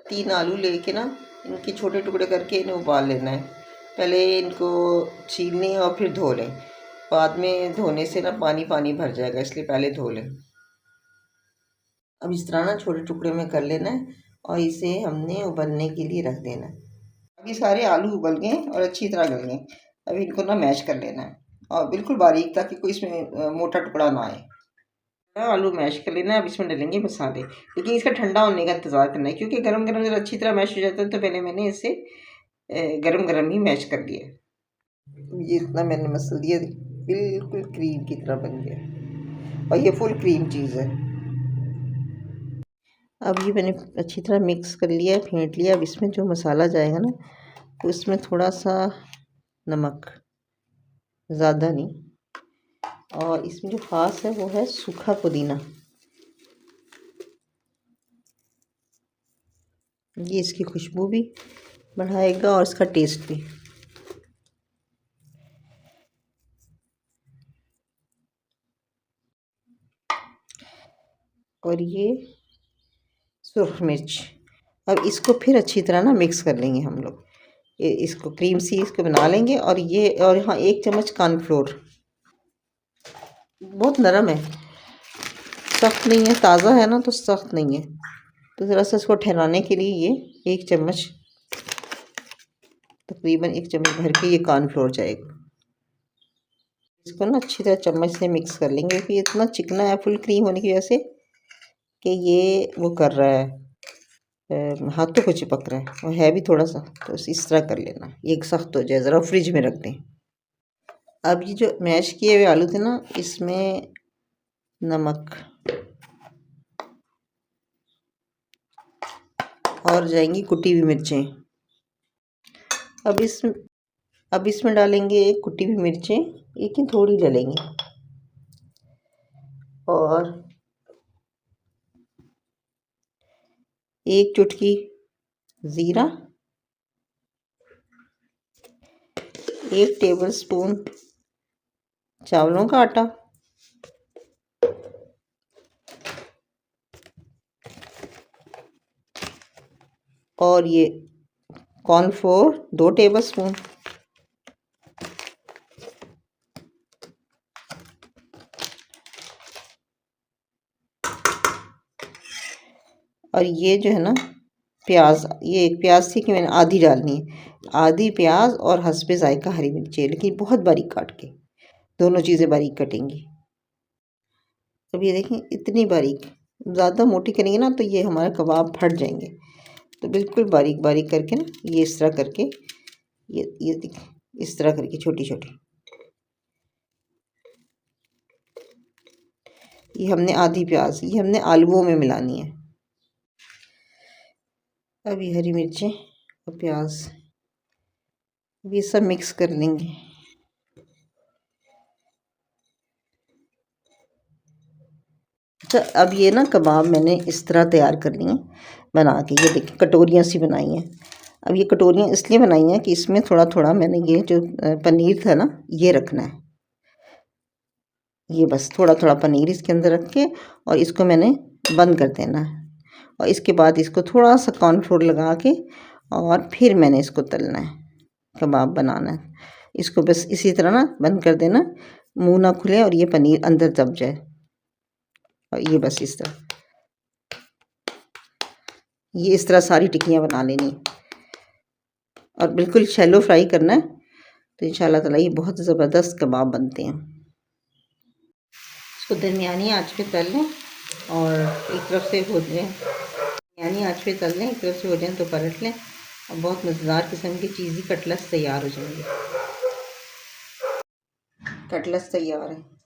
3 आलू लेके ना इनके छोटे टुकड़े करके इन्हें उबाल लेना है। पहले इनको छील लें और फिर धो लें। बाद में धोने से ना पानी पानी भर जाएगा, इसलिए पहले धो लें। अब इस तरह ना छोटे टुकड़े में कर लेना है और इसे हमने उबलने के लिए रख देना है। अभी सारे आलू उबल गए और अच्छी तरह गल गए। अभी इनको ना मैश कर लेना है और बिल्कुल बारीक, ताकि कोई इसमें मोटा टुकड़ा ना आए। आलू मैश कर लेना है। अब इसमें डालेंगे मसाले, लेकिन इसका ठंडा होने का इंतज़ार करना है, क्योंकि गरम गरम जब अच्छी तरह मैश हो जाता है तो पहले मैंने इसे गरम गरम ही मैश कर लिया। ये इतना मैंने मसल दिया, बिल्कुल क्रीम की तरह बन गया और ये फुल क्रीम चीज़ है। अब ये मैंने अच्छी तरह मिक्स कर लिया, फेंट लिया। अब इसमें जो मसाला जाएगा ना, तो इसमें थोड़ा सा नमक, ज़्यादा नहीं, और इसमें जो ख़ास है वो है सूखा पुदीना। ये इसकी खुशबू भी बढ़ाएगा और इसका टेस्ट भी। और ये सुरख मिर्च। अब इसको फिर अच्छी तरह ना मिक्स कर लेंगे हम लोग। इसको क्रीम सी इसको बना लेंगे। और ये, और यहाँ 1 चम्मच कॉर्नफ्लोर। बहुत नरम है, सख्त नहीं है, ताज़ा है ना तो सख्त नहीं है। तो ज़रा सा इसको ठहराने के लिए ये 1 चम्मच, तकरीबन 1 चम्मच भर के ये कॉर्नफ्लोर जाएगा। इसको ना अच्छी तरह चम्मच से मिक्स कर लेंगे, क्योंकि ये इतना चिकना है फुल क्रीम होने की वजह से कि ये वो कर रहा है, हाथों को चिपक रहा है और है भी थोड़ा सा। तो इस तरह कर लेना, ये सख्त हो जाए, ज़रा फ्रिज में रख दें। अब ये जो मैश किए हुए आलू थे ना, इसमें नमक और जाएंगी कुटी हुई मिर्चें। अब इसमें डालेंगे कुटी हुई मिर्चें, लेकिन थोड़ी डालेंगे, और 1 चुटकी ज़ीरा, 1 टेबलस्पून चावलों का आटा, और ये कॉर्नफ्लोर 2 टेबलस्पून, और ये जो है ना प्याज, ये एक प्याज थी कि मैंने आधी डालनी है, आधी प्याज, और हस्बे जायका हरी मिर्ची, लेकिन बहुत बारीक काट के, दोनों चीज़ें बारीक कटेंगी। अब ये देखें इतनी बारीक, ज़्यादा मोटी करेंगे ना तो ये हमारा कबाब फट जाएंगे। तो बिल्कुल बारीक बारीक करके ना, ये इस तरह करके, ये देखिए इस तरह करके छोटी छोटी। ये हमने आधी प्याज, ये हमने आलूओं में मिलानी है। अब ये हरी मिर्चें और प्याज, ये सब मिक्स कर लेंगे। अच्छा, अब ये ना कबाब मैंने इस तरह तैयार कर लिए बना के। ये देखिए कटोरियाँ सी बनाई हैं। अब ये कटोरियाँ इसलिए बनाई हैं कि इसमें थोड़ा थोड़ा मैंने ये जो पनीर था ना, ये रखना है। ये बस थोड़ा थोड़ा पनीर इसके अंदर रख के, और इसको मैंने बंद कर देना है। और इसके बाद इसको थोड़ा सा कॉर्नफ्लोर लगा के, और फिर मैंने इसको तलना है, कबाब बनाना है। इसको बस इसी तरह ना बंद कर देना, मुंह ना खुले और ये पनीर अंदर दब जाए। और ये बस इस तरह, ये इस तरह सारी टिक्कियाँ बना लेनी, और बिल्कुल शैलो फ्राई करना है। तो इंशाल्लाह ताला ये बहुत ज़बरदस्त कबाब बनते हैं। इसको दरमियानी आंच पे तल लें, और एक तरफ से हो जाए, दरमियानी आंच पे तल लें, एक तरफ से हो जाए तो पलट लें, और बहुत मज़ेदार किस्म की चीज़ी कटलेट्स तैयार हो जाएंगे। कटलेट्स तैयार है।